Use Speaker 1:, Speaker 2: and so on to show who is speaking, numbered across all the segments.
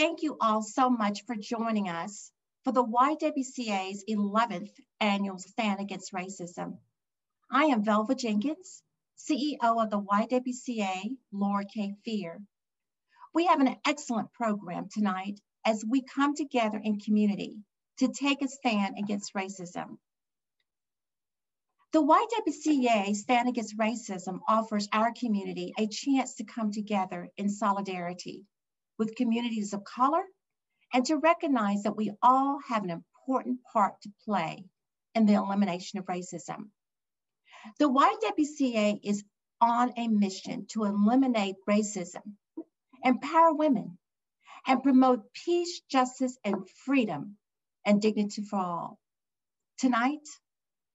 Speaker 1: Thank you all so much for joining us for the YWCA's 11th Annual Stand Against Racism. I am Velva Jenkins, CEO of the YWCA Lower Cape Fear. We have an excellent program tonight as we come together in community to take a stand against racism. The YWCA Stand Against Racism offers our community a chance to come together in solidarity with communities of color and to recognize that we all have an important part to play in the elimination of racism. The YWCA is on a mission to eliminate racism, empower women, and promote peace, justice, and freedom and dignity for all. Tonight,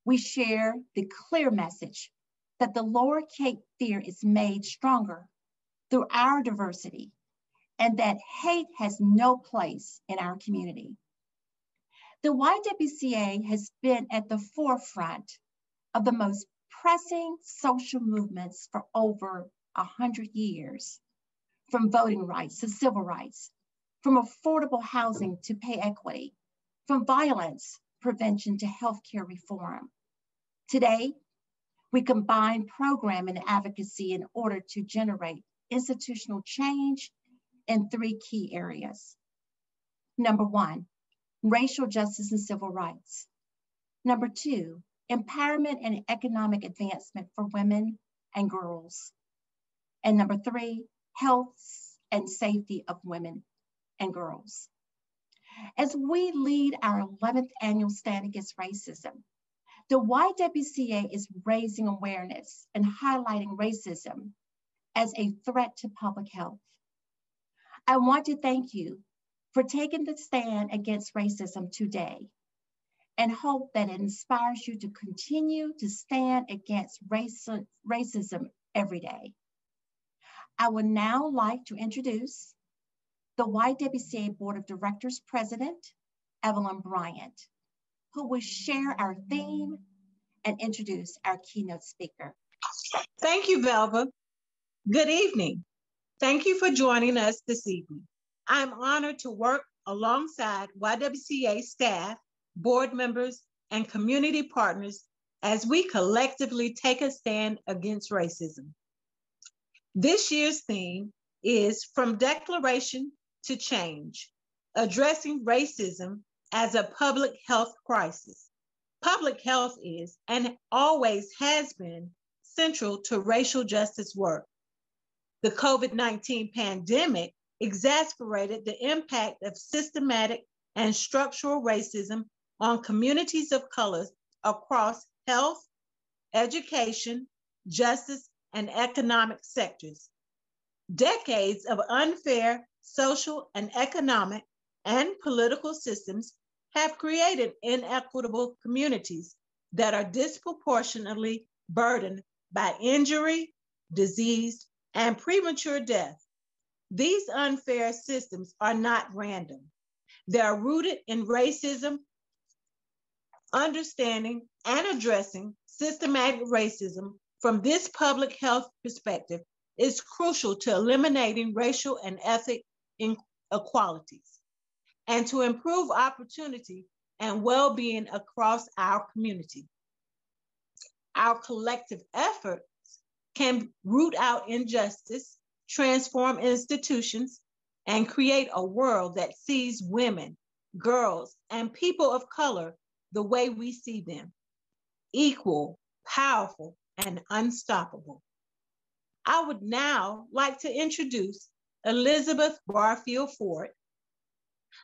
Speaker 1: we share the clear message that the Lower Cape Fear is made stronger through our diversity and that hate has no place in our community. The YWCA has been at the forefront of the most pressing social movements for over 100 years, from voting rights to civil rights, from affordable housing to pay equity, from violence prevention to healthcare reform. Today, we combine program and advocacy in order to generate institutional change in 3 key areas. Number 1, racial justice and civil rights. Number 2, empowerment and economic advancement for women and girls. And number 3, health and safety of women and girls. As we lead our 11th annual Stand Against Racism, the YWCA is raising awareness and highlighting racism as a threat to public health. I want to thank you for taking the stand against racism today and hope that it inspires you to continue to stand against racism every day. I would now like to introduce the YWCA Board of Directors President, Evelyn Bryant, who will share our theme and introduce our keynote speaker.
Speaker 2: Thank you, Velva. Good evening. Thank you for joining us this evening. I'm honored to work alongside YWCA staff, board members, and community partners as we collectively take a stand against racism. This year's theme is From Declaration to Change, addressing racism as a public health crisis. Public health is, and always has been, central to racial justice work. The COVID-19 pandemic exacerbated the impact of systematic and structural racism on communities of color across health, education, justice, and economic sectors. Decades of unfair social and economic and political systems have created inequitable communities that are disproportionately burdened by injury, disease, and premature death. These unfair systems are not random. They are rooted in racism. Understanding and addressing systematic racism from this public health perspective is crucial to eliminating racial and ethnic inequalities and to improve opportunity and well-being across our community. Our collective efforts can root out injustice, transform institutions, and create a world that sees women, girls, and people of color the way we see them: equal, powerful, and unstoppable. I would now like to introduce Elizabeth Barfield Ford.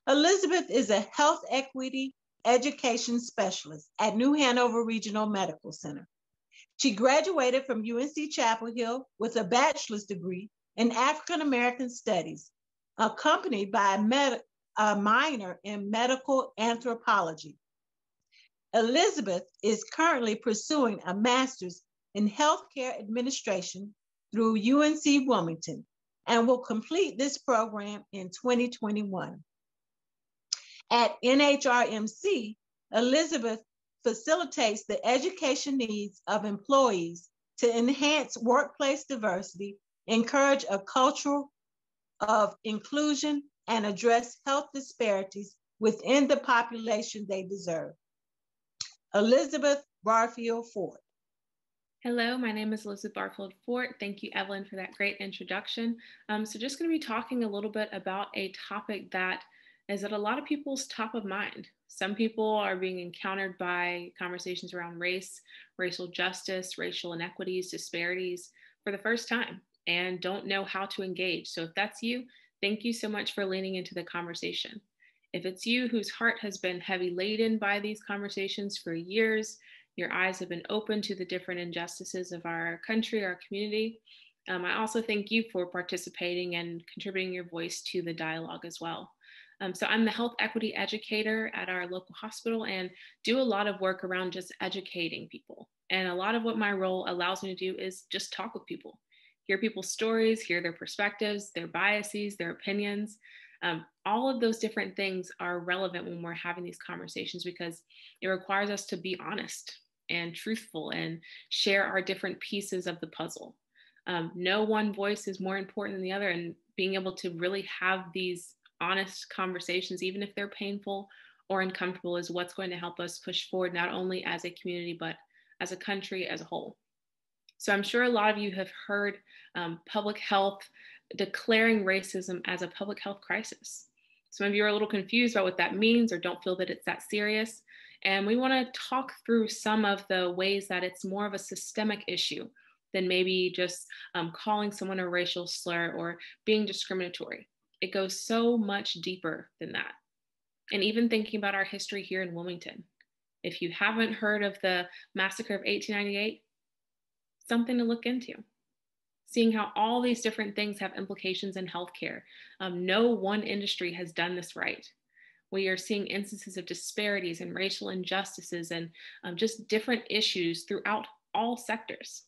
Speaker 2: Elizabeth is a health equity education specialist at New Hanover Regional Medical Center. She graduated from UNC Chapel Hill with a bachelor's degree in African American Studies, accompanied by a minor in medical anthropology. Elizabeth is currently pursuing a master's in healthcare administration through UNC Wilmington and will complete this program in 2021. At NHRMC, Elizabeth facilitates the education needs of employees to enhance workplace diversity, encourage a culture of inclusion, and address health disparities within the population they deserve. Elizabeth Barfield Ford.
Speaker 3: Hello, my name is Elizabeth Barfield Fort. Thank you, Evelyn, for that great introduction. So just going to be talking a little bit about a topic that is at a lot of people's top of mind. Some people are being encountered by conversations around race, racial justice, racial inequities, disparities for the first time and don't know how to engage. So if that's you, thank you so much for leaning into the conversation. If it's you whose heart has been heavy laden by these conversations for years, your eyes have been open to the different injustices of our country, our community. I also thank you for participating and contributing your voice to the dialogue as well. So I'm the health equity educator at our local hospital and do a lot of work around just educating people. And a lot of what my role allows me to do is just talk with people, hear people's stories, hear their perspectives, their biases, their opinions. All of those different things are relevant when we're having these conversations because it requires us to be honest and truthful and share our different pieces of the puzzle. No one voice is more important than the other, and being able to really have these honest conversations, even if they're painful or uncomfortable, is what's going to help us push forward, not only as a community, but as a country as a whole. So I'm sure a lot of you have heard public health declaring racism as a public health crisis. Some of you are a little confused about what that means or don't feel that it's that serious. And we want to talk through some of the ways that it's more of a systemic issue than maybe just calling someone a racial slur or being discriminatory. It goes so much deeper than that. And even thinking about our history here in Wilmington. If you haven't heard of the massacre of 1898, something to look into. Seeing how all these different things have implications in healthcare. No one industry has done this right. We are seeing instances of disparities and racial injustices and just different issues throughout all sectors.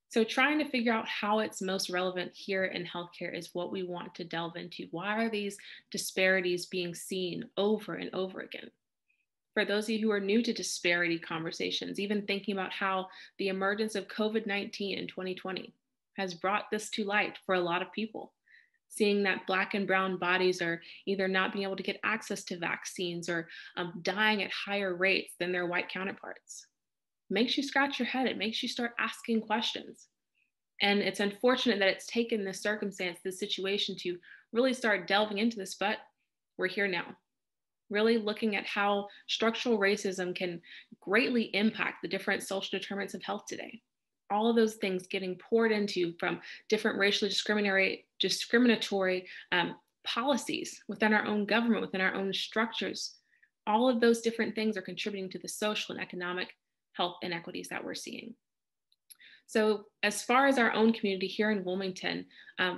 Speaker 3: So trying to figure out how it's most relevant here in healthcare is what we want to delve into. Why are these disparities being seen over and over again? For those of you who are new to disparity conversations, even thinking about how the emergence of COVID-19 in 2020 has brought this to light for a lot of people. Seeing that Black and brown bodies are either not being able to get access to vaccines or dying at higher rates than their white counterparts. Makes you scratch your head. It makes you start asking questions. And it's unfortunate that it's taken this circumstance, this situation to really start delving into this, but we're here now. Really looking at how structural racism can greatly impact the different social determinants of health today. All of those things getting poured into from different racially discriminatory policies within our own government, within our own structures. All of those different things are contributing to the social and economic health inequities that we're seeing. So as far as our own community here in Wilmington,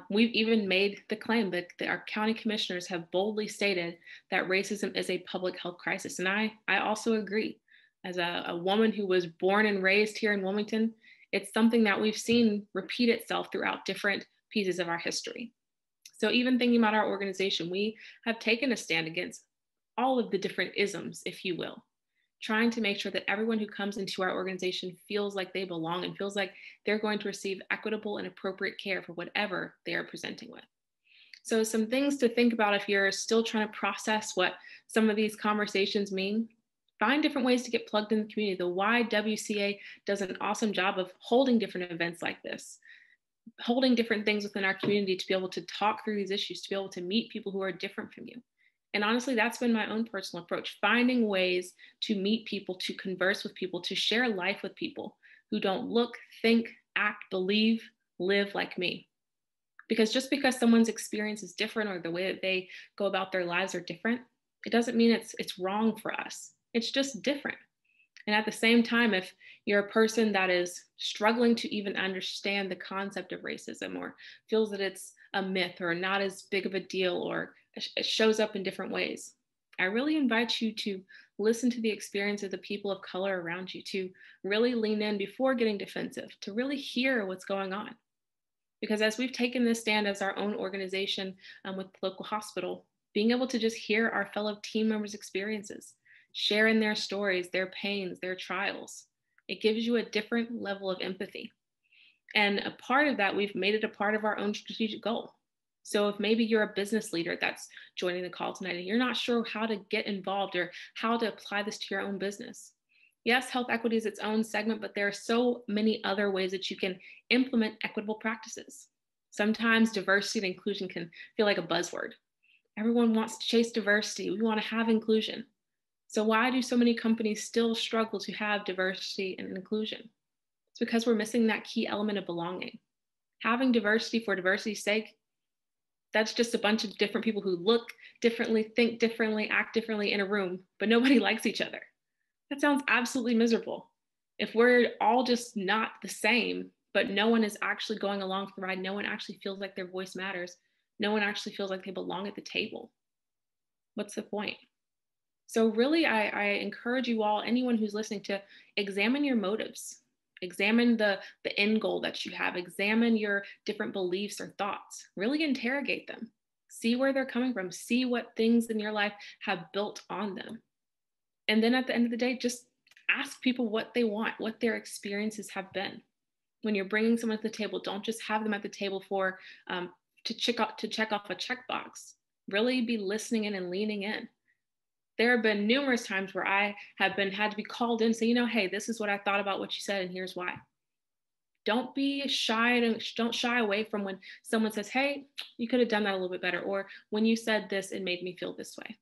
Speaker 3: we've even made the claim that our county commissioners have boldly stated that racism is a public health crisis. And I also agree. As a woman who was born and raised here in Wilmington, it's something that we've seen repeat itself throughout different pieces of our history. So even thinking about our organization, we have taken a stand against all of the different isms, if you will, trying to make sure that everyone who comes into our organization feels like they belong and feels like they're going to receive equitable and appropriate care for whatever they are presenting with. So some things to think about if you're still trying to process what some of these conversations mean. Find different ways to get plugged in the community. The YWCA does an awesome job of holding different events like this, holding different things within our community to be able to talk through these issues, to be able to meet people who are different from you. And honestly, that's been my own personal approach, finding ways to meet people, to converse with people, to share life with people who don't look, think, act, believe, live like me. Because just because someone's experience is different or the way that they go about their lives are different, it doesn't mean it's wrong for us. It's just different. And at the same time, if you're a person that is struggling to even understand the concept of racism or feels that it's a myth or not as big of a deal or it shows up in different ways, I really invite you to listen to the experience of the people of color around you, to really lean in before getting defensive, to really hear what's going on. Because as we've taken this stand as our own organization with the local hospital, being able to just hear our fellow team members' experiences, sharing their stories, their pains, their trials, it gives you a different level of empathy. And a part of that, we've made it a part of our own strategic goal. So if maybe you're a business leader that's joining the call tonight and you're not sure how to get involved or how to apply this to your own business. Yes, health equity is its own segment, but there are so many other ways that you can implement equitable practices. Sometimes diversity and inclusion can feel like a buzzword. Everyone wants to chase diversity. We want to have inclusion. So why do so many companies still struggle to have diversity and inclusion? It's because we're missing that key element of belonging. Having diversity for diversity's sake, that's just a bunch of different people who look differently, think differently, act differently in a room, but nobody likes each other. That sounds absolutely miserable. If we're all just not the same, but no one is actually going along for the ride, no one actually feels like their voice matters, no one actually feels like they belong at the table, what's the point? So really, I encourage you all, anyone who's listening, to examine your motives. Examine the end goal that you have. Examine your different beliefs or thoughts. Really interrogate them. See where they're coming from. See what things in your life have built on them. And then at the end of the day, just ask people what they want, what their experiences have been. When you're bringing someone to the table, don't just have them at the table for to check off a checkbox. Really be listening in and leaning in. There have been numerous times where I have had to be called in and say, hey, this is what I thought about what you said, and here's why. Don't be shy, don't shy away from when someone says, hey, you could have done that a little bit better, or when you said this, it made me feel this way.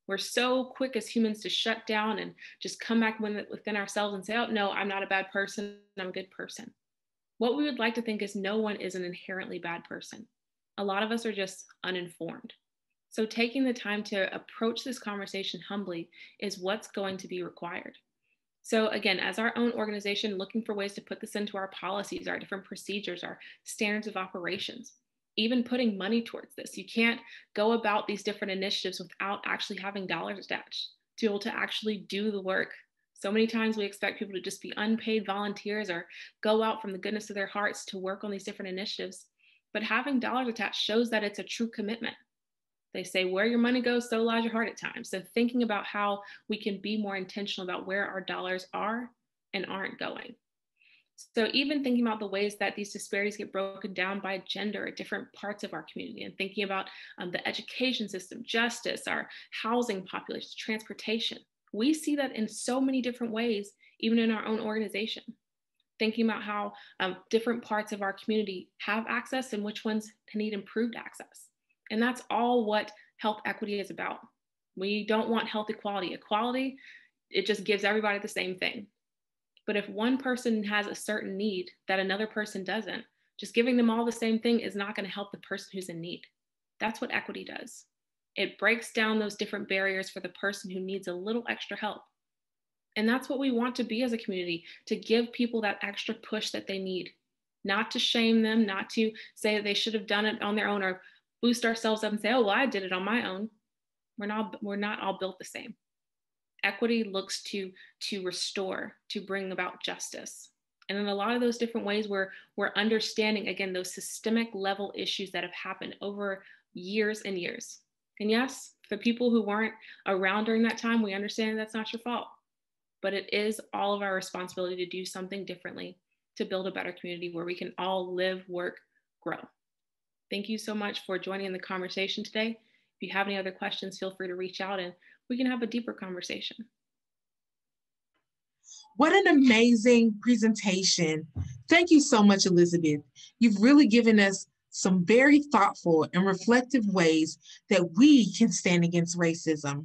Speaker 3: We're so quick as humans to shut down and just come back within ourselves and say, oh, no, I'm not a bad person, I'm a good person. What we would like to think is no one is an inherently bad person. A lot of us are just uninformed. So taking the time to approach this conversation humbly is what's going to be required. So again, as our own organization, looking for ways to put this into our policies, our different procedures, our standards of operations, even putting money towards this. You can't go about these different initiatives without actually having dollars attached to be able to actually do the work. So many times we expect people to just be unpaid volunteers or go out from the goodness of their hearts to work on these different initiatives. But having dollars attached shows that it's a true commitment. They say where your money goes, so lies your heart at times. So thinking about how we can be more intentional about where our dollars are and aren't going. So even thinking about the ways that these disparities get broken down by gender at different parts of our community, and thinking about the education system, justice, our housing population, transportation. We see that in so many different ways, even in our own organization. Thinking about how different parts of our community have access and which ones need improved access. And that's all what health equity is about. We don't want health equality. Equality, it just gives everybody the same thing. But if one person has a certain need that another person doesn't, just giving them all the same thing is not going to help the person who's in need. That's what equity does. It breaks down those different barriers for the person who needs a little extra help. And that's what we want to be as a community, to give people that extra push that they need, not to shame them, not to say that they should have done it on their own or boost ourselves up and say, oh, well, I did it on my own. We're not all built the same. Equity looks to restore, to bring about justice. And in a lot of those different ways, we're understanding, again, those systemic level issues that have happened over years and years. And yes, for people who weren't around during that time, we understand that's not your fault. But it is all of our responsibility to do something differently to build a better community where we can all live, work, grow. Thank you so much for joining in the conversation today. If you have any other questions, feel free to reach out and we can have a deeper conversation.
Speaker 4: What an amazing presentation. Thank you so much, Elizabeth. You've really given us some very thoughtful and reflective ways that we can stand against racism.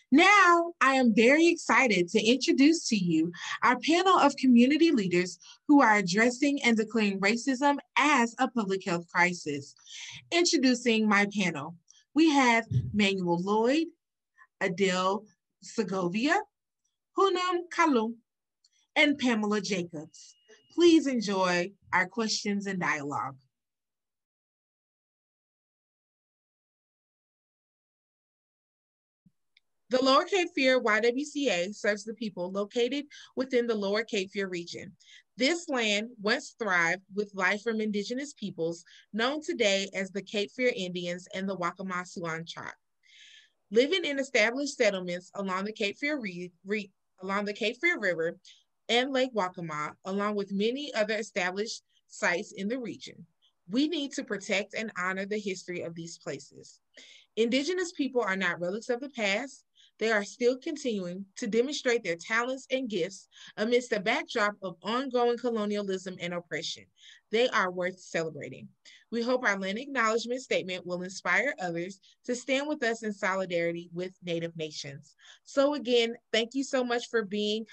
Speaker 4: Now, I am very excited to introduce to you our panel of community leaders who are addressing and declaring racism as a public health crisis. Introducing my panel, we have Manuel Lloyd, Adele Segovia, Hunam Kalum, and Pamela Jacobs. Please enjoy our questions and dialogue. The Lower Cape Fear YWCA serves the people located within the Lower Cape Fear region. This land once thrived with life from indigenous peoples, known today as the Cape Fear Indians and the Wakamasuan tribe. Living in established settlements along the Cape Fear River and Lake Wakama, along with many other established sites in the region. We need to protect and honor the history of these places. Indigenous people are not relics of the past. They are still continuing to demonstrate their talents and gifts amidst the backdrop of ongoing colonialism and oppression. They are worth celebrating. We hope our land acknowledgement statement will inspire others to stand with us in solidarity with Native nations. So again, thank you so much for being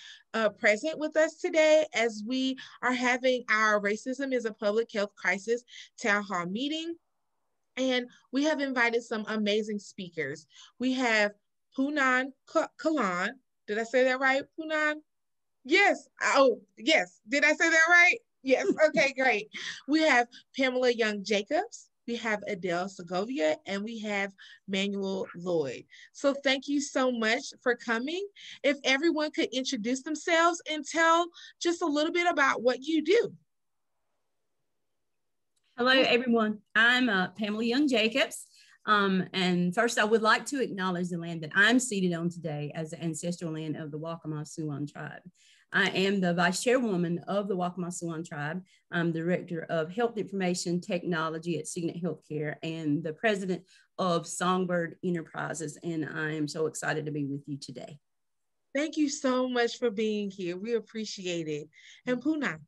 Speaker 4: present with us today as we are having our Racism is a Public Health Crisis town hall meeting. And we have invited some amazing speakers. We have Punan Kalan. Did I say that right, Punan? Yes. Oh, yes. Did I say that right? Yes. Okay, great. We have Pamela Young Jacobs. We have Adele Segovia, and we have Manuel Lloyd. So thank you so much for coming. If everyone could introduce themselves and tell just a little bit about what you do.
Speaker 5: Hello, everyone. I'm Pamela Young Jacobs. And first, I would like to acknowledge the land that I'm seated on today as the ancestral land of the Waccamaw tribe. I am the vice chairwoman of the Waccamaw tribe. I'm director of health information technology at Signet Healthcare and the president of Songbird Enterprises. And I am so excited to be with you today.
Speaker 4: Thank you so much for being here. We appreciate it. And Puna.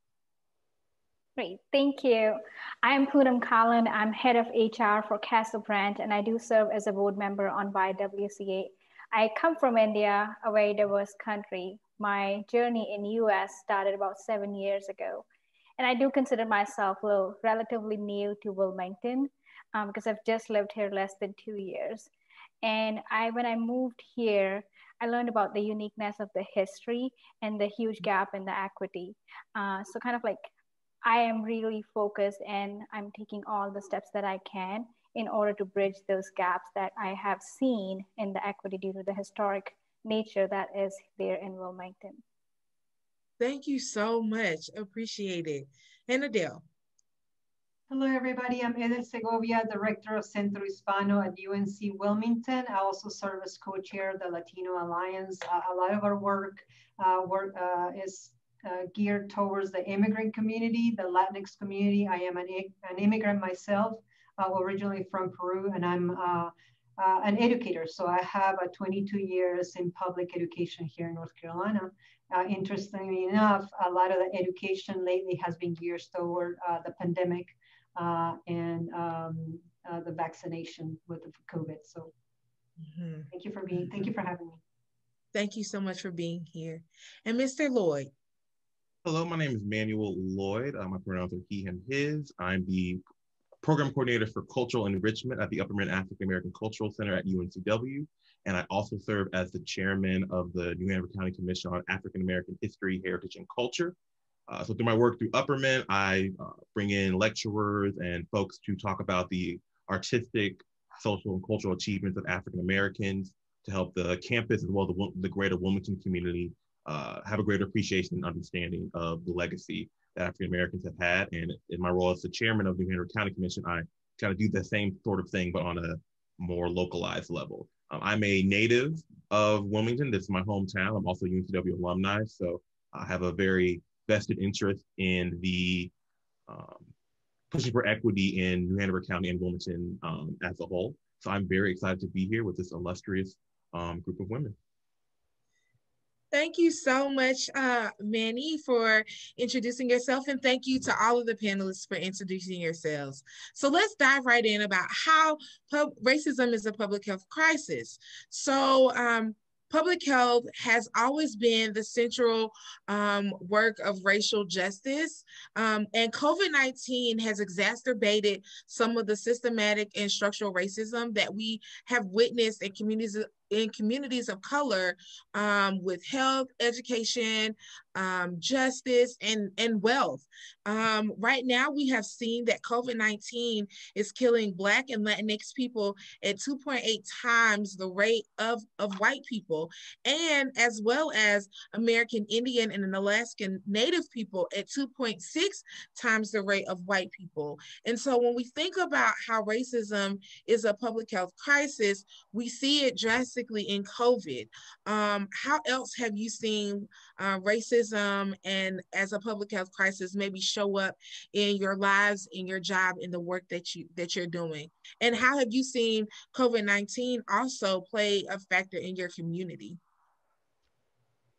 Speaker 6: Great, thank you. I'm Poonam Kalan. I'm head of HR for Castle Brand, and I do serve as a board member on YWCA. I come from India, a very diverse country. My journey in US started about 7 years ago. And I do consider myself relatively new to Wilmington because I've just lived here less than 2 years. And when I moved here, I learned about the uniqueness of the history and the huge gap in the equity. So kind of like, I am really focused and I'm taking all the steps that I can in order to bridge those gaps that I have seen in the equity due to the historic nature that is there in Wilmington.
Speaker 4: Thank you so much. Appreciate it. And Adele.
Speaker 7: Hello, everybody. I'm Edel Segovia, Director of Centro Hispano at UNC Wilmington. I also serve as co-chair of the Latino Alliance. A lot of our work is geared towards the immigrant community, the Latinx community. I am an immigrant myself, originally from Peru, and I'm an educator. So I have 22 years in public education here in North Carolina. Interestingly enough, a lot of the education lately has been geared toward the pandemic and the vaccination with the COVID. So thank you for having me.
Speaker 4: Thank you so much for being here. And Mr. Lloyd.
Speaker 8: Hello, my name is Manuel Lloyd. My pronouns are he, him, his. I'm the program coordinator for cultural enrichment at the Upper Mid African American Cultural Center at UNCW. And I also serve as the chairman of the New Hanover County Commission on African American History, Heritage, and Culture. So through my work through Upper Mid, I bring in lecturers and folks to talk about the artistic, social, and cultural achievements of African Americans to help the campus as well as the greater Wilmington community have a greater appreciation and understanding of the legacy that African Americans have had. And in my role as the chairman of the New Hanover County Commission, I kind of do the same sort of thing, but on a more localized level. I'm a native of Wilmington. This is my hometown. I'm also a UNCW alumni, so I have a very vested interest in the pushing for equity in New Hanover County and Wilmington as a whole. So I'm very excited to be here with this illustrious group of women.
Speaker 4: Thank you so much, Manny, for introducing yourself, and thank you to all of the panelists for introducing yourselves. So let's dive right in about how racism is a public health crisis. So public health has always been the central work of racial justice, and COVID-19 has exacerbated some of the systematic and structural racism that we have witnessed in communities of color with health, education, justice, and wealth. Right now, we have seen that COVID-19 is killing Black and Latinx people at 2.8 times the rate of white people, and as well as American Indian and Alaskan Native people at 2.6 times the rate of white people. And so when we think about how racism is a public health crisis, we see it dressed basically in COVID, how else have you seen racism and as a public health crisis maybe show up in your lives, in your job, in the work that you're doing? And how have you seen COVID-19 also play a factor in your community?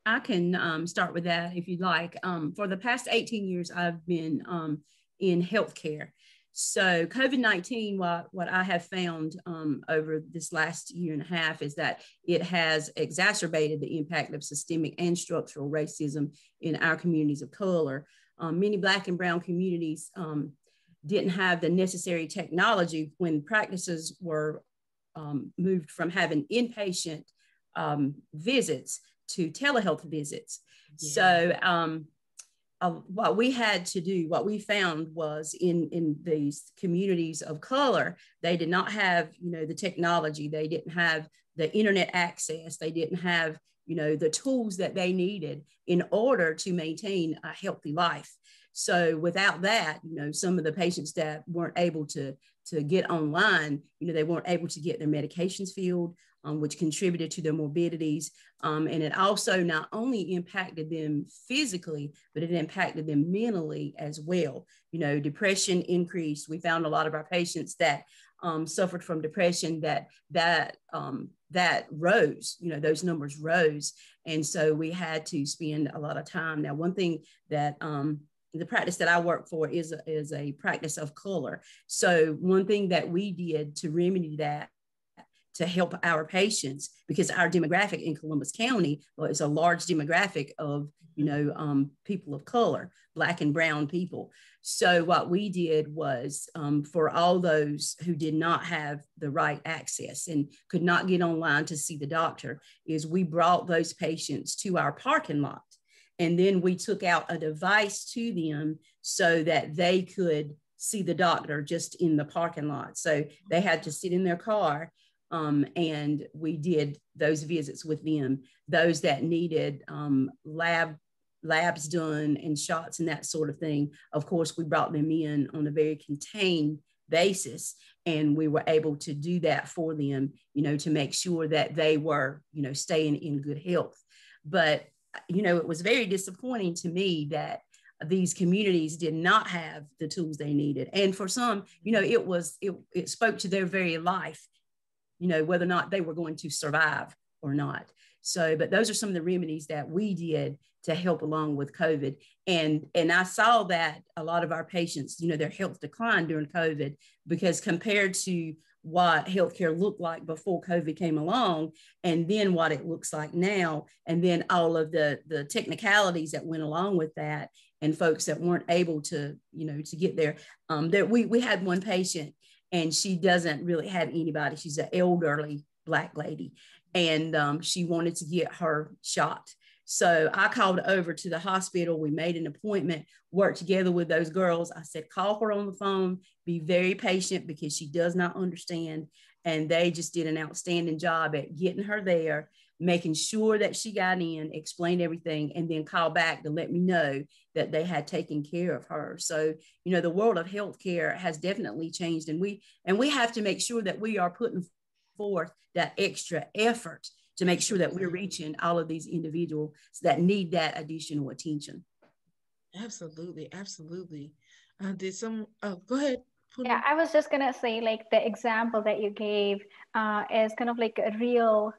Speaker 5: I can start with that if you'd like. For the past 18 years, I've been in healthcare. So COVID-19, what I have found over this last year and a half is that it has exacerbated the impact of systemic and structural racism in our communities of color. Many Black and Brown communities didn't have the necessary technology when practices were moved from having inpatient visits to telehealth visits. Yeah. So what we had to do, what we found was in these communities of color, they did not have, the technology. They didn't have the internet access. They didn't have, the tools that they needed in order to maintain a healthy life. So without that, some of the patients that weren't able to get online, they weren't able to get their medications filled, which contributed to their morbidities. And it also not only impacted them physically, but it impacted them mentally as well. Depression increased. We found a lot of our patients that suffered from depression that rose, those numbers rose. And so we had to spend a lot of time. Now, one thing that the practice that I work for is a practice of color. So one thing that we did to remedy that, to help our patients, because our demographic in Columbus County is a large demographic of, people of color, Black and Brown people. So what we did was for all those who did not have the right access and could not get online to see the doctor, is we brought those patients to our parking lot. And then we took out a device to them so that they could see the doctor just in the parking lot. So they had to sit in their car. And we did those visits with them. Those that needed labs done and shots and that sort of thing, of course, we brought them in on a very contained basis, and we were able to do that for them, to make sure that they were, staying in good health. But, it was very disappointing to me that these communities did not have the tools they needed. And for some, it spoke to their very life, whether or not they were going to survive or not. So, but those are some of the remedies that we did to help along with COVID. And I saw that a lot of our patients, their health declined during COVID, because compared to what healthcare looked like before COVID came along, and then what it looks like now, and then all of the technicalities that went along with that, and folks that weren't able to, to get there. We had one patient, and she doesn't really have anybody. She's an elderly Black lady, and she wanted to get her shot. So I called over to the hospital. We made an appointment, worked together with those girls. I said, call her on the phone, be very patient, because she does not understand. And they just did an outstanding job at getting her there, making sure that she got in, explained everything, and then call back to let me know that they had taken care of her. So, the world of healthcare has definitely changed, and we have to make sure that we are putting forth that extra effort to make sure that we're reaching all of these individuals that need that additional attention.
Speaker 4: Absolutely, absolutely. Go ahead.
Speaker 6: Yeah, I was just gonna say, like, the example that you gave is kind of like a real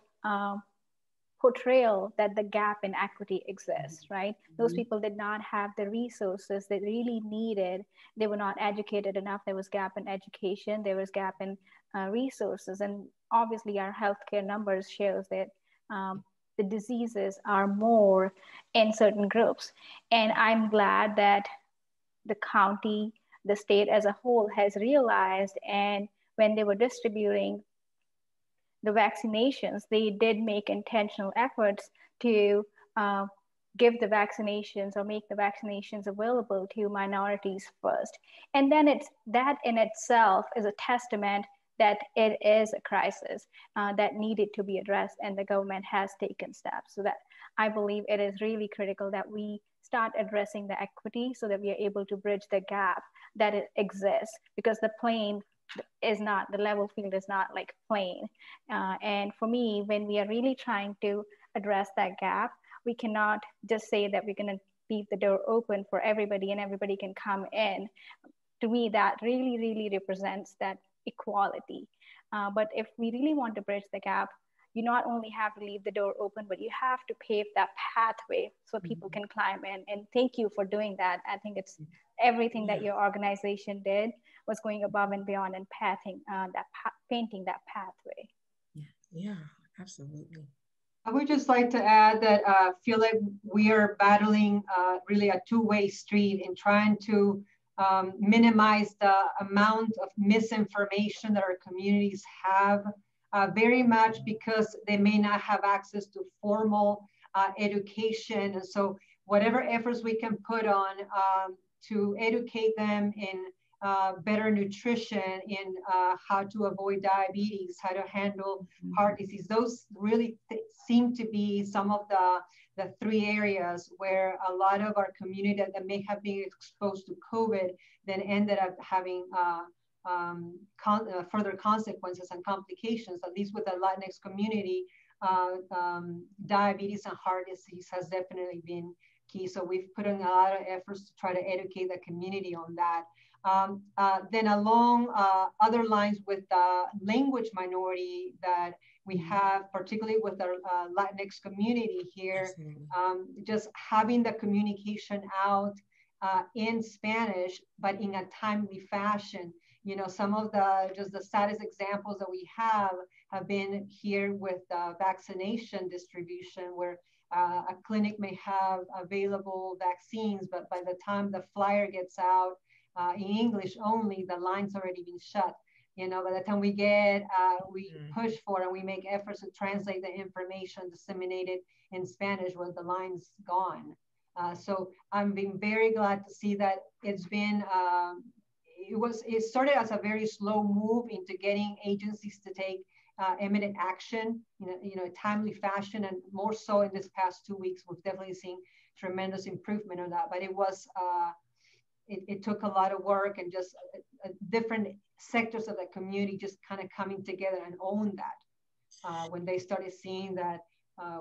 Speaker 6: portrayal that the gap in equity exists, right? Those people did not have the resources they really needed. They were not educated enough. There was gap in education. There was gap in resources. And obviously our healthcare numbers shows that the diseases are more in certain groups. And I'm glad that the county, the state as a whole has realized, and when they were distributing the vaccinations, they did make intentional efforts to give the vaccinations or make the vaccinations available to minorities first. And then that in itself is a testament that it is a crisis that needed to be addressed, and the government has taken steps. So that I believe it is really critical that we start addressing the equity so that we are able to bridge the gap that it exists, because the plain the level field is not like plain. And for me, when we are really trying to address that gap, we cannot just say that we're going to leave the door open for everybody and everybody can come in. To me, that really, really represents that equality. But if we really want to bridge the gap, you not only have to leave the door open, but you have to pave that pathway so people can climb in. And thank you for doing that. I think it's everything that your organization did was going above and beyond and painting that pathway.
Speaker 4: Yeah, absolutely.
Speaker 7: I would just like to add that I feel like we are battling really a two-way street in trying to minimize the amount of misinformation that our communities have, very much because they may not have access to formal education. And so whatever efforts we can put on to educate them in better nutrition, in how to avoid diabetes, how to handle heart disease, those really seem to be some of the three areas where a lot of our community that may have been exposed to COVID then ended up having further consequences and complications. At least with the Latinx community, diabetes and heart disease has definitely been key. So we've put in a lot of efforts to try to educate the community on that. Then along other lines with the language minority that we have, particularly with our Latinx community here, just having the communication out in Spanish, but in a timely fashion. You know, some of the saddest examples that we have been here with vaccination distribution, where a clinic may have available vaccines, but by the time the flyer gets out in English only, the line's already been shut. You know, by the time we push for and we make efforts to translate the information disseminated in Spanish, well, the line's gone. So I'm being very glad to see that it's been, it started as a very slow move into getting agencies to take imminent action, a timely fashion, and more so in this past 2 weeks, we've definitely seen tremendous improvement on that. But it was, it took a lot of work and just different sectors of the community just kind of coming together and own that. When they started seeing that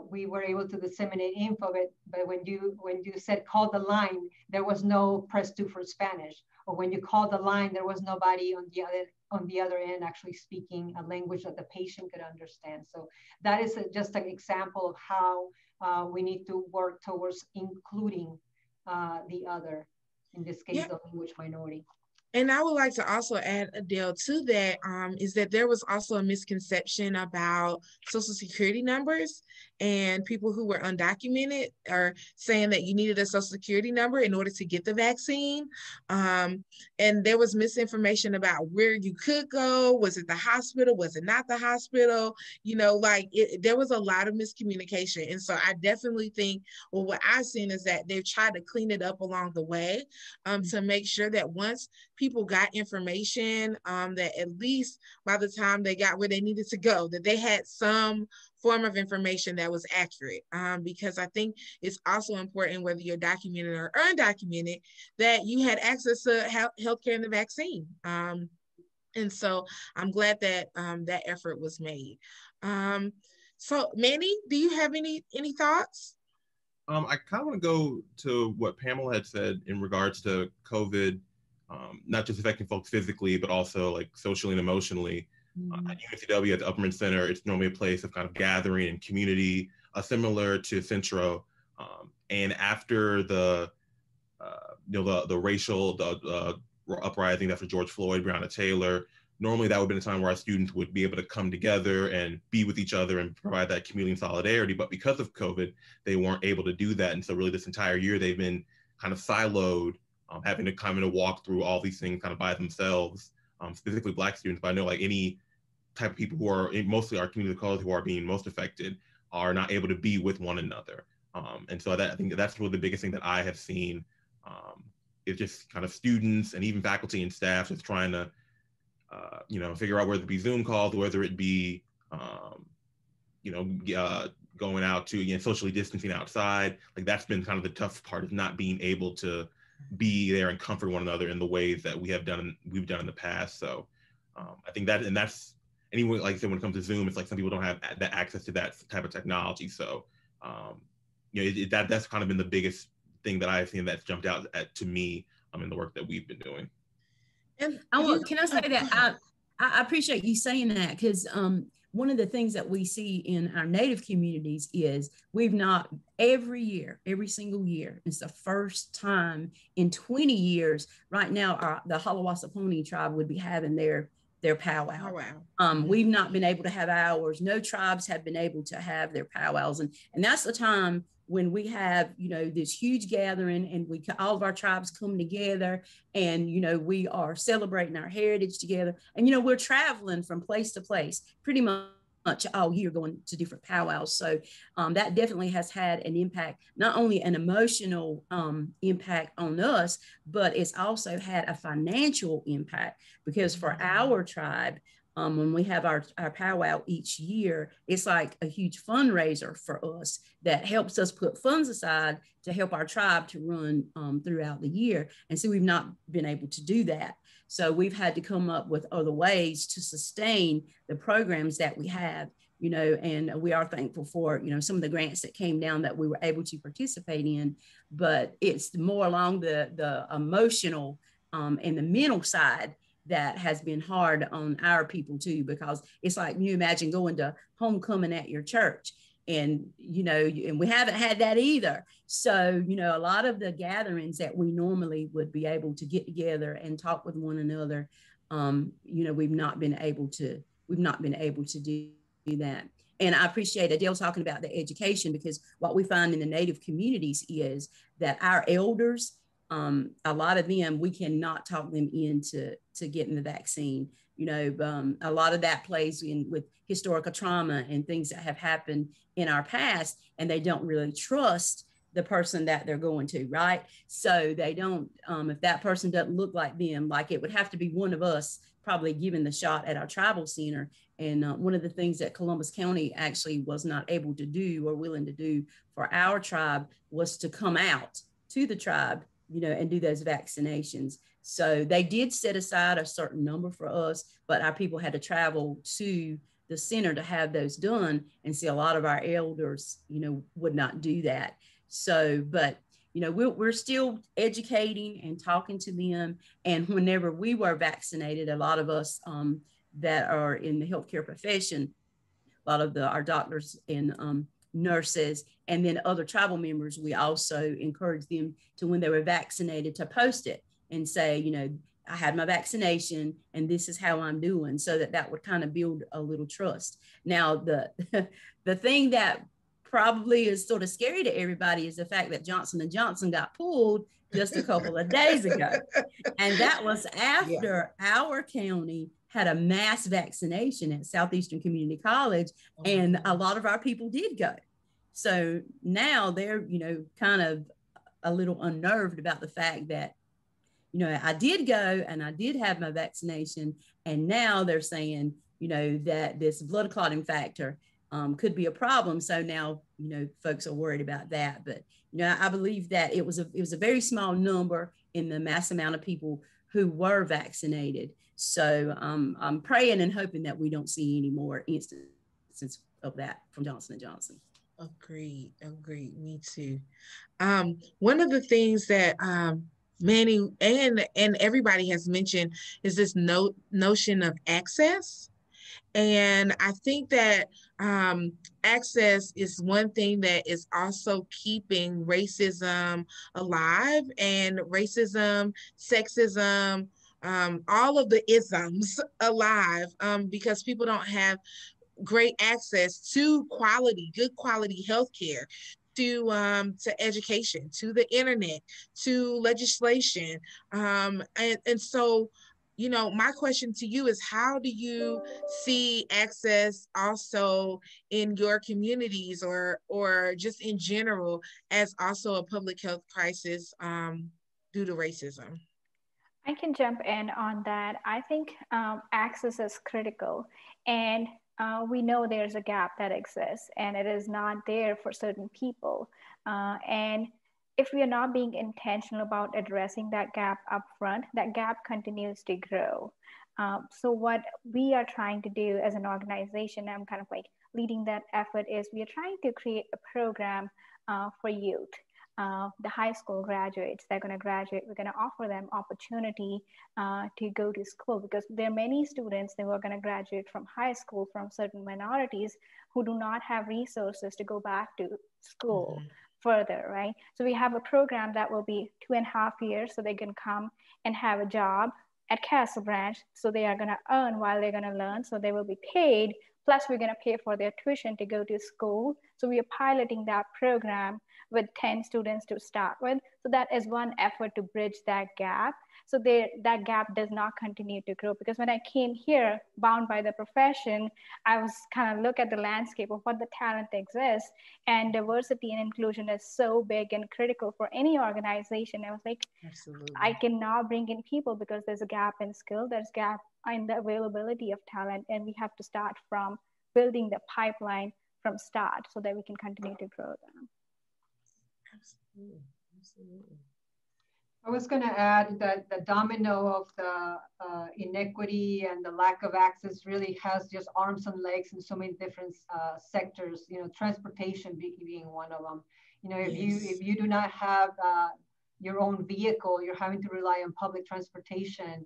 Speaker 7: we were able to disseminate info, but when you said call the line, there was no press 2 for Spanish, or when you called the line, there was nobody on the other end actually speaking a language that the patient could understand. So that is just an example of how we need to work towards including the other, in this case, the language minority.
Speaker 4: And I would like to also add, Adele, to that, is that there was also a misconception about Social Security numbers, and people who were undocumented are saying that you needed a Social Security number in order to get the vaccine. And there was misinformation about where you could go. Was it the hospital? Was it not the hospital? There was a lot of miscommunication. And so I definitely think, well, what I've seen is that they've tried to clean it up along the way to make sure that once people got information, that at least by the time they got where they needed to go, that they had some form of information that was accurate. Because I think it's also important, whether you're documented or undocumented, that you had access to healthcare and the vaccine. And so I'm glad that that effort was made. So Manny, do you have any thoughts?
Speaker 8: I kind of want to go to what Pamela had said in regards to COVID, not just affecting folks physically, but also like socially and emotionally. At UNCW, at the Upperman Center, it's normally a place of kind of gathering and community, similar to Centro. And after the racial uprising after George Floyd, Breonna Taylor, normally that would have been a time where our students would be able to come together and be with each other and provide that community and solidarity. But because of COVID, they weren't able to do that. And so really this entire year, they've been kind of siloed, having to come in and walk through all these things kind of by themselves, specifically Black students. But I know like any type of people who are, mostly our community of color who are being most affected, are not able to be with one another. And so I think that's really the biggest thing that I have seen, is just kind of students and even faculty and staff just trying to, figure out whether it be Zoom calls, whether it be, going out to, socially distancing outside. Like that's been kind of the tough part, of not being able to be there and comfort one another in the ways that we've done in the past. So I think that, and that's, anyway, like I said, when it comes to Zoom, it's like some people don't have that access to that type of technology. So, that's kind of been the biggest thing that I've seen that's jumped out to me in the work that we've been doing.
Speaker 5: And can I say that I appreciate you saying that, because one of the things that we see in our Native communities is we've not, every single year, it's the first time in 20 years, right now, the Halawasaponi tribe would be having their powwow.
Speaker 4: Oh, wow.
Speaker 5: We've not been able to have ours. No tribes have been able to have their powwows. And that's the time when we have, this huge gathering, and all of our tribes come together, and, we are celebrating our heritage together. And, we're traveling from place to place pretty much all year, going to different powwows. So that definitely has had an impact, not only an emotional impact on us, but it's also had a financial impact, because for our tribe, when we have our powwow each year, it's like a huge fundraiser for us that helps us put funds aside to help our tribe to run throughout the year. And so we've not been able to do that. So we've had to come up with other ways to sustain the programs that we have, and we are thankful for, some of the grants that came down that we were able to participate in. But it's more along the emotional and the mental side that has been hard on our people too, because it's like, you imagine going to homecoming at your church, and, and we haven't had that either. So, a lot of the gatherings that we normally would be able to get together and talk with one another, we've not been able to do that. And I appreciate Adele talking about the education, because what we find in the Native communities is that our elders, a lot of them, we cannot talk them into getting the vaccine. A lot of that plays in with historical trauma and things that have happened in our past, and they don't really trust the person that they're going to, right? So they don't, if that person doesn't look like them, like it would have to be one of us probably giving the shot at our tribal center. And one of the things that Columbus County actually was not able to do or willing to do for our tribe was to come out to the tribe, and do those vaccinations. So they did set aside a certain number for us, but our people had to travel to the center to have those done. And see, a lot of our elders, would not do that. So, but, we're still educating and talking to them. And whenever we were vaccinated, a lot of us that are in the healthcare profession, a lot of our doctors and nurses, and then other tribal members, we also encourage them to, when they were vaccinated, to post it and say, I had my vaccination and this is how I'm doing, so that would kind of build a little trust. Now, the thing that probably is sort of scary to everybody is the fact that Johnson & Johnson got pulled just a couple of days ago. And that was after our county had a mass vaccination at Southeastern Community College, and a lot of our people did go. So now they're, kind of a little unnerved about the fact that, I did go and I did have my vaccination, and now they're saying, that this blood clotting factor could be a problem. So now, folks are worried about that. But, I believe that it was a very small number in the mass amount of people who were vaccinated. So I'm praying and hoping that we don't see any more instances of that from Johnson & Johnson.
Speaker 4: Agreed. Me too. One of the things that Manny and everybody has mentioned is this notion of access. And I think that access is one thing that is also keeping racism alive, and racism, sexism, all of the isms alive, because people don't have great access to good quality healthcare, to education, to the internet, to legislation. And so, my question to you is, how do you see access also in your communities, or just in general, as also a public health crisis due to racism?
Speaker 6: I can jump in on that. I think access is critical, and we know there's a gap that exists, and it is not there for certain people. And if we are not being intentional about addressing that gap up front, that gap continues to grow. So what we are trying to do as an organization, I'm kind of like leading that effort, is we are trying to create a program for youth. The high school graduates, they're going to graduate, we're going to offer them opportunity to go to school, because there are many students that were going to graduate from high school from certain minorities who do not have resources to go back to school further, right? So we have a program that will be 2.5 years, so they can come and have a job at Castle Branch. So they are going to earn while they're going to learn. So they will be paid. Plus, we're going to pay for their tuition to go to school. So we are piloting that program with 10 students to start with. So that is one effort to bridge that gap. So that gap does not continue to grow. Because when I came here, bound by the profession, I was kind of look at the landscape of what the talent exists. And diversity and inclusion is so big and critical for any organization. I was like, absolutely, I cannot bring in people because there's a gap in skill, there's a gap in the availability of talent. And we have to start from building the pipeline from start so that we can continue to grow them.
Speaker 4: Absolutely, absolutely.
Speaker 7: I was going to add that the domino of the inequity and the lack of access really has just arms and legs in so many different sectors. You know, transportation being one of them. You know, if you do not have your own vehicle, you're having to rely on public transportation.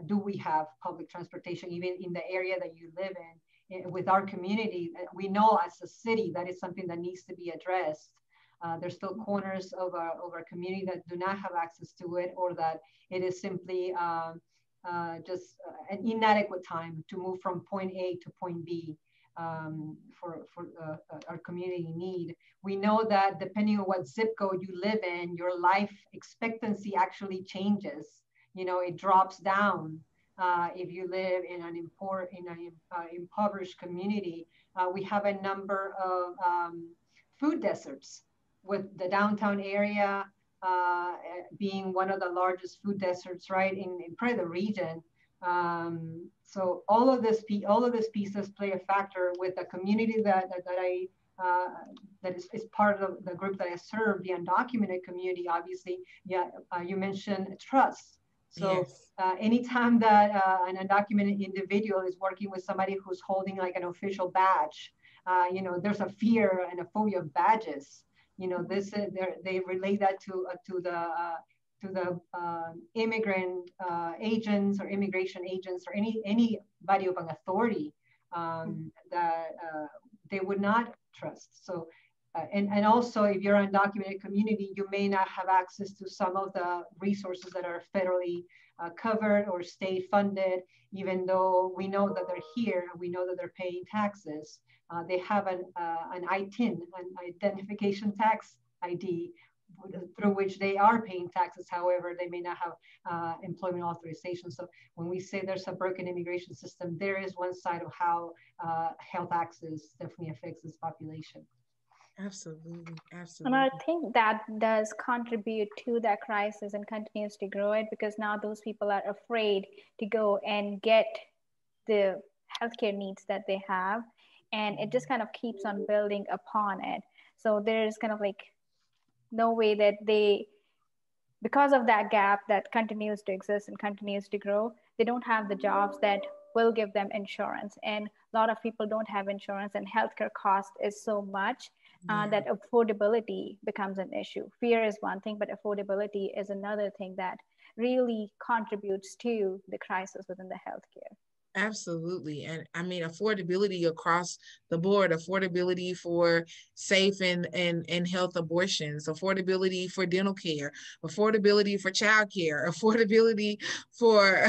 Speaker 7: Do we have public transportation even in the area that you live in? With our community, we know as a city that is something that needs to be addressed. There's still corners of our community that do not have access to it, or that it is simply just an inadequate time to move from point A to point B for our community need. We know that depending on what zip code you live in, your life expectancy actually changes. You know, it drops down. If you live in an impoverished community, we have a number of food deserts, with the downtown area being one of the largest food deserts, right, in probably the region. So all of these pieces play a factor with the community that is part of the group that I serve, the undocumented community. Obviously, you mentioned trust. So anytime that an undocumented individual is working with somebody who's holding like an official badge, you know, there's a fear and a phobia of badges. You know, they relate that to the immigrant agents or immigration agents or anybody of an authority that they would not trust. So, and also if you're an undocumented community, you may not have access to some of the resources that are federally covered or state funded, even though we know that they're here, we know that they're paying taxes. They have an ITIN, an identification tax ID, through which they are paying taxes. However, they may not have employment authorization. So when we say there's a broken immigration system, there is one side of how health access definitely affects this population.
Speaker 4: Absolutely, absolutely.
Speaker 6: And I think that does contribute to that crisis and continues to grow it, because now those people are afraid to go and get the healthcare needs that they have. And it just kind of keeps on building upon it. So there's kind of like no way that because of that gap that continues to exist and continues to grow, they don't have the jobs that will give them insurance. And a lot of people don't have insurance, and healthcare cost is so much that affordability becomes an issue. Fear is one thing, but affordability is another thing that really contributes to the crisis within the healthcare.
Speaker 4: Absolutely. And I mean, affordability across the board, affordability for safe and health abortions, affordability for dental care, affordability for childcare, affordability for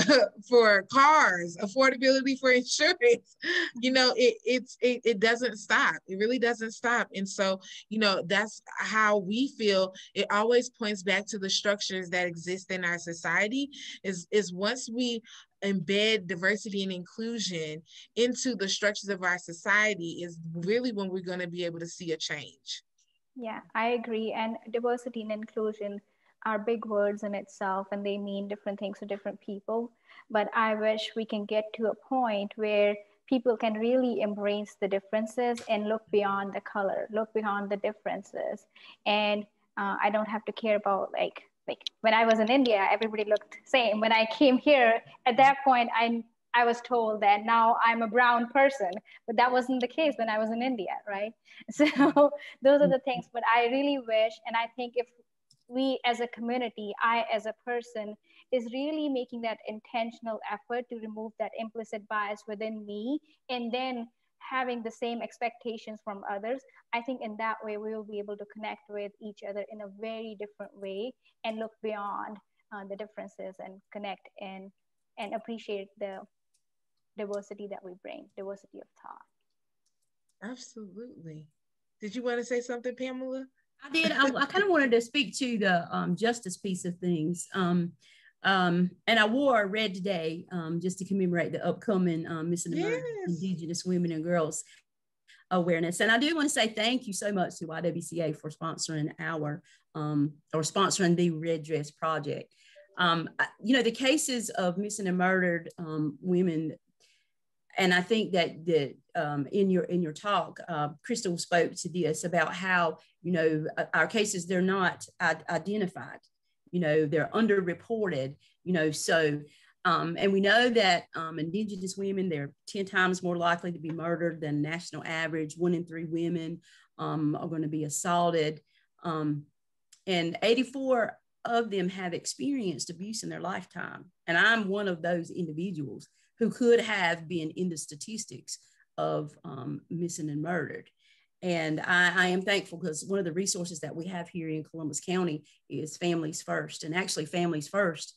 Speaker 4: cars, affordability for insurance. You know, it doesn't stop. It really doesn't stop. And so, you know, that's how we feel. It always points back to the structures that exist in our society is once we embed diversity and inclusion into the structures of our society is really when we're going to be able to see a change.
Speaker 6: Yeah, I agree. And diversity and inclusion are big words in itself, and they mean different things to different people. But I wish we can get to a point where people can really embrace the differences and look beyond the color, look beyond the differences. And I don't have to care about like like when I was in India, everybody looked same. When I came here, at that point, I was told that now I'm a brown person, but that wasn't the case when I was in India, right? So those are the things, but I really wish, and I think if we as a community, I as a person, is really making that intentional effort to remove that implicit bias within me, and then having the same expectations from others, I think in that way we will be able to connect with each other in a very different way and look beyond the differences and connect and appreciate the diversity that we bring, diversity of thought.
Speaker 4: Absolutely. Did you want to say something, Pamela?
Speaker 5: I did. I kind of wanted to speak to the justice piece of things. And I wore a red today just to commemorate the upcoming Missing and Murdered Indigenous Women and Girls Awareness. And I do want to say thank you so much to YWCA for sponsoring or sponsoring the Red Dress Project. You know, the cases of missing and murdered women, and I think that in your talk, Crystal spoke to this about how, you know, our cases, they're not identified, you know, they're underreported, you know, so, and we know that Indigenous women, they're 10 times more likely to be murdered than national average. 1 in 3 women are going to be assaulted. And 84 of them have experienced abuse in their lifetime. And I'm one of those individuals who could have been in the statistics of missing and murdered. And I am thankful because one of the resources that we have here in Columbus County is Families First. And actually Families First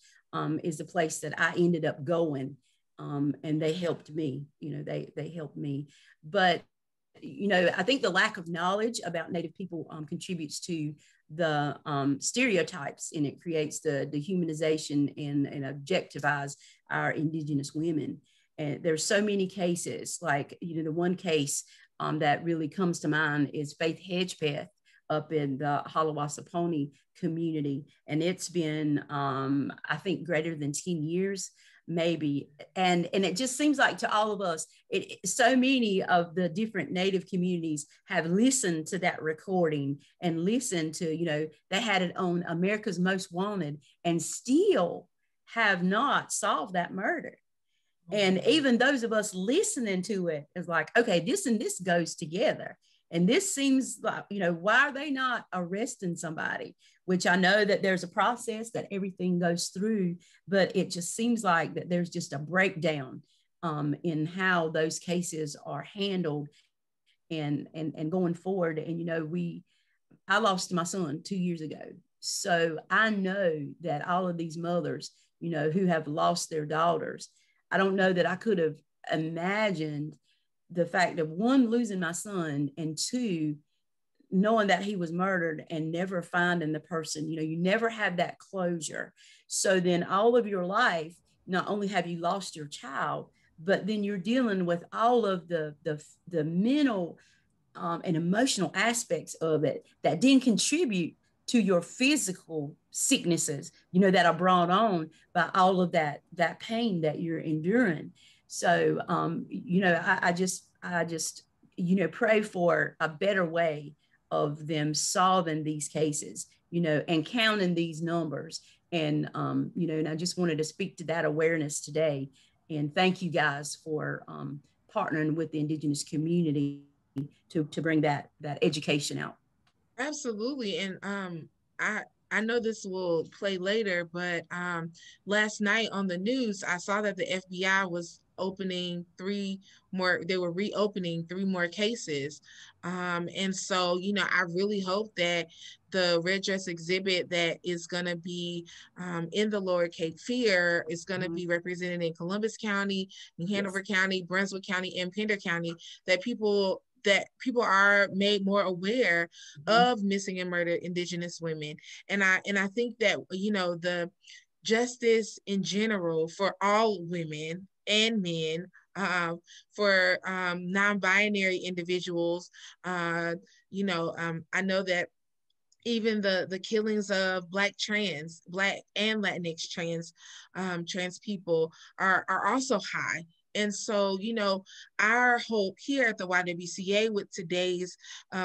Speaker 5: is the place that I ended up going, and they helped me, you know, they helped me. But, you know, I think the lack of knowledge about Native people contributes to the stereotypes, and it creates the dehumanization and objectivize our Indigenous women. And there's so many cases, like, you know, the one case that really comes to mind is Faith Hedgepeth up in the Halawasaponi community. And it's been, I think, greater than 10 years, maybe. And it just seems like to all of us, so many of the different Native communities have listened to that recording and listened to, you know, they had it on America's Most Wanted and still have not solved that murder. And even those of us listening to it is like, okay, this and this goes together. And this seems like, you know, why are they not arresting somebody? Which I know that there's a process that everything goes through, but it just seems like that there's just a breakdown in how those cases are handled and going forward. And, you know, I lost my son 2 years ago. So I know that all of these mothers, you know, who have lost their daughters, I don't know that I could have imagined the fact of, 1, losing my son, and 2, knowing that he was murdered and never finding the person. You know, you never have that closure. So then all of your life, not only have you lost your child, but then you're dealing with all of the mental and emotional aspects of it that then contribute to your physical sicknesses, you know, that are brought on by all of that pain that you're enduring. So, you know, I just, you know, pray for a better way of them solving these cases, you know, and counting these numbers. And, you know, and I just wanted to speak to that awareness today. And thank you guys for partnering with the Indigenous community to bring that education out.
Speaker 4: Absolutely. And I know this will play later, but last night on the news, I saw that the FBI was opening 3 more, they were reopening 3 more cases. And so, you know, I really hope that the red dress exhibit that is going to be in the Lower Cape Fear is going to be represented in Columbus County, New Hanover County, Brunswick County, and Pender County, that people are made more aware of missing and murdered Indigenous women. And I think that, you know, the justice in general for all women and men, for non-binary individuals, you know, I know that even the killings of Black and Latinx trans people are also high And so, you know, our hope here at the YWCA with today's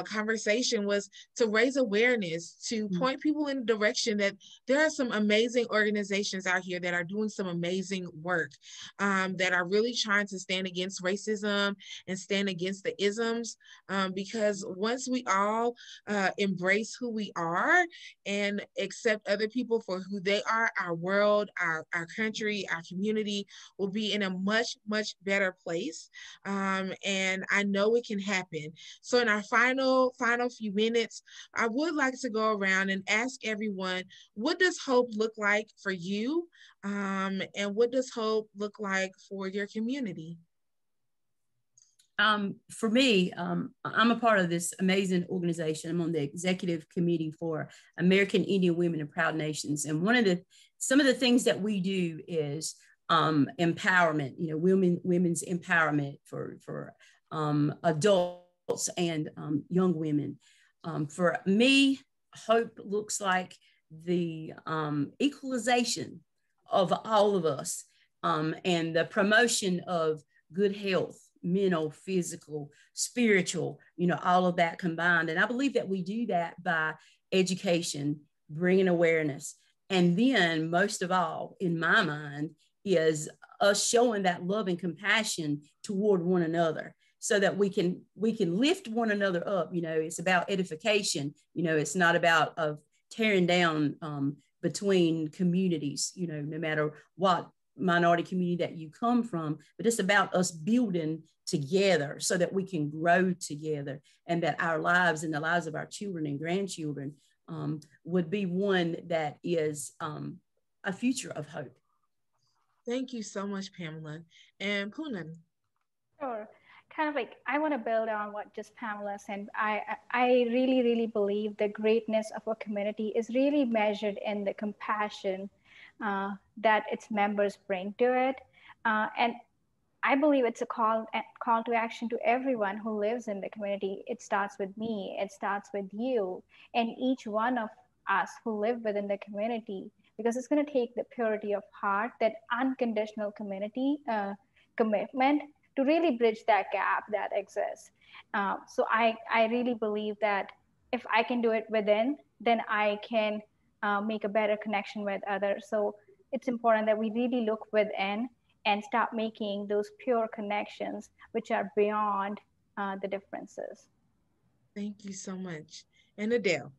Speaker 4: conversation was to raise awareness, to point people in the direction that there are some amazing organizations out here that are doing some amazing work, that are really trying to stand against racism and stand against the isms, because once we all embrace who we are and accept other people for who they are, our world, our country, our community will be in a much better place. And I know it can happen. So in our final few minutes, I would like to go around and ask everyone, what does hope look like for you? And what does hope look like for your community?
Speaker 5: For me, I'm a part of this amazing organization. I'm on the executive committee for American Indian Women and Proud Nations. And some of the things that we do is empowerment, you know, women's empowerment for adults and young women. For me, hope looks like the equalization of all of us, and the promotion of good health, mental, physical, spiritual, you know, all of that combined. And I believe that we do that by education, bringing awareness. And then most of all, in my mind, is us showing that love and compassion toward one another so that we can lift one another up. You know, it's about edification. You know, it's not about tearing down between communities, you know, no matter what minority community that you come from, but it's about us building together so that we can grow together, and that our lives and the lives of our children and grandchildren would be one that is a future of hope.
Speaker 4: Thank you so much, Pamela. And Poonam.
Speaker 6: Sure. Kind of like, I want to build on what just Pamela said. I really believe the greatness of a community is really measured in the compassion that its members bring to it. And I believe it's a call to action to everyone who lives in the community. It starts with me, it starts with you, and each one of us who live within the community, because it's going to take the purity of heart, that unconditional community commitment to really bridge that gap that exists. So I really believe that if I can do it within, then I can make a better connection with others. So it's important that we really look within and start making those pure connections, which are beyond the differences.
Speaker 4: Thank you so much. And Adele.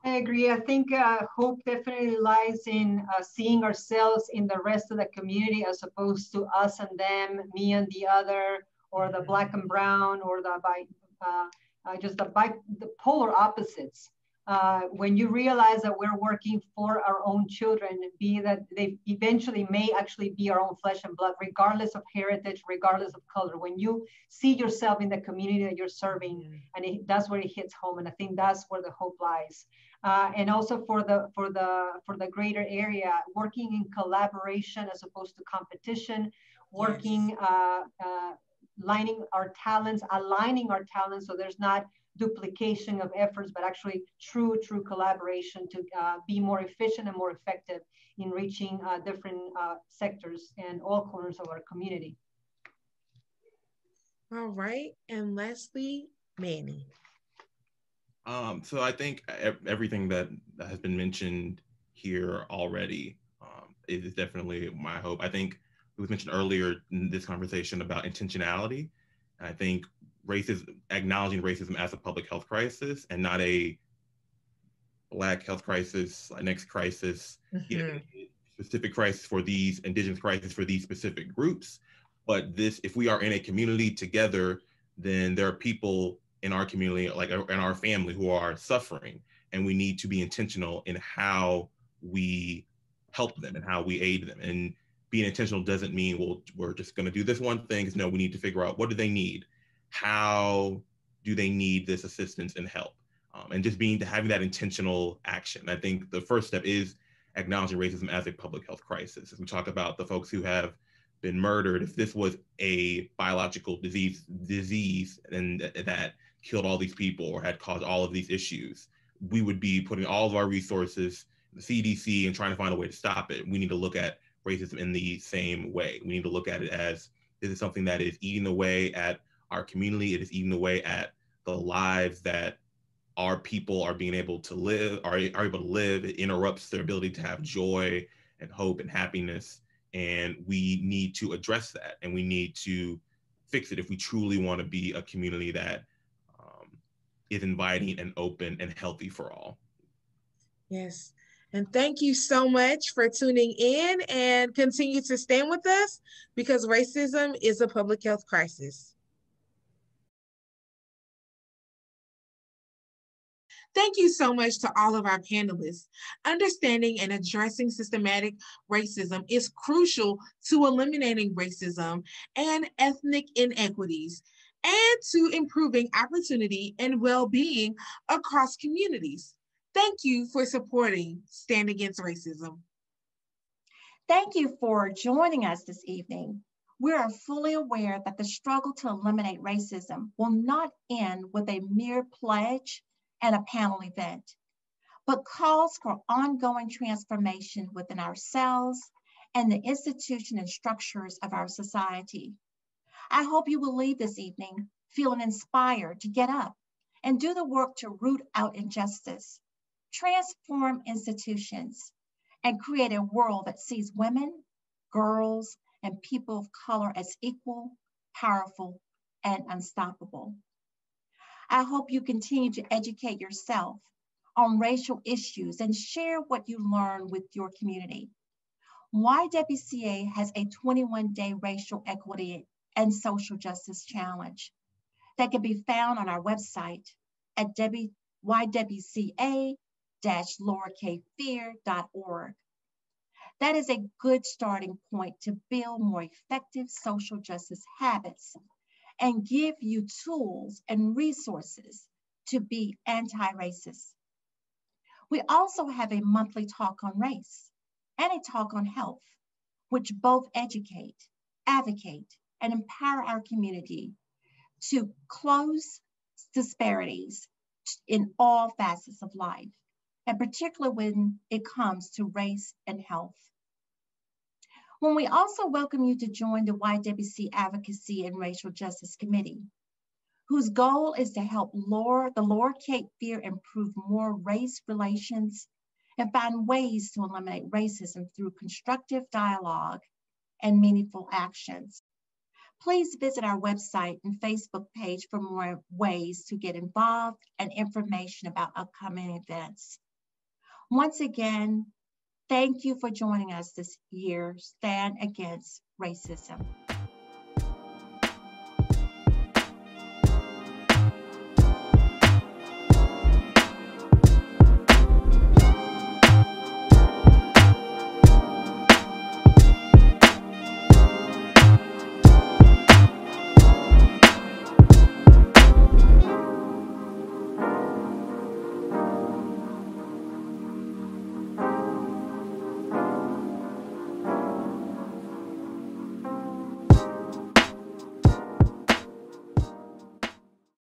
Speaker 7: I agree. I think hope definitely lies in seeing ourselves in the rest of the community as opposed to us and them, me and the other, or the black and brown, or the polar opposites. When you realize that we're working for our own children, be that they eventually may actually be our own flesh and blood, regardless of heritage, regardless of color. When you see yourself in the community that you're serving, and that's where it hits home. And I think that's where the hope lies. And also for the greater area, working in collaboration as opposed to competition, working, aligning our talents so there's not duplication of efforts, but actually true collaboration to be more efficient and more effective in reaching different sectors and all corners of our community.
Speaker 4: All right, and lastly, Manny.
Speaker 8: So I think everything that has been mentioned here already is definitely my hope. I think it was mentioned earlier in this conversation about intentionality. And I think acknowledging racism as a public health crisis and not a Black health crisis, a next crisis, specific crisis for these, indigenous crisis for these specific groups. But if we are in a community together, then there are people in our community, like in our family, who are suffering, and we need to be intentional in how we help them and how we aid them. And being intentional doesn't mean, well, we're just going to do this one thing. No, we need to figure out, what do they need? How do they need this assistance and help? And just having that intentional action. I think the first step is acknowledging racism as a public health crisis. As we talk about the folks who have been murdered, if this was a biological disease and that killed all these people or had caused all of these issues, we would be putting all of our resources, the CDC, and trying to find a way to stop it. We need to look at racism in the same way. We need to look at it as This is something that is eating away at our community. It is eating away at the lives that our people are being able to live, are able to live. It interrupts their ability to have joy and hope and happiness. And we need to address that, and we need to fix it if we truly want to be a community that is inviting and open and healthy for all.
Speaker 4: Yes. And thank you so much for tuning in, and continue to stand with us, because racism is a public health crisis. Thank you so much to all of our panelists. Understanding and addressing systematic racism is crucial to eliminating racism and ethnic inequities, and to improving opportunity and well-being across communities. Thank you for supporting Stand Against Racism.
Speaker 1: Thank you for joining us this evening. We are fully aware that the struggle to eliminate racism will not end with a mere pledge and a panel event, but calls for ongoing transformation within ourselves and the institution and structures of our society. I hope you will leave this evening feeling inspired to get up and do the work to root out injustice, transform institutions, and create a world that sees women, girls, and people of color as equal, powerful, and unstoppable. I hope you continue to educate yourself on racial issues and share what you learn with your community. YWCA has a 21-day racial equity and social justice challenge that can be found on our website at ywca-lowerkfear.org. That is a good starting point to build more effective social justice habits and give you tools and resources to be anti-racist. We also have a monthly talk on race and a talk on health, which both educate, advocate, and empower our community to close disparities in all facets of life, and particularly when it comes to race and health. When we also welcome you to join the YWC Advocacy and Racial Justice Committee, whose goal is to help the Lower Cape Fear improve more race relations and find ways to eliminate racism through constructive dialogue and meaningful actions. Please visit our website and Facebook page for more ways to get involved and information about upcoming events. Once again, thank you for joining us this year. Stand Against Racism.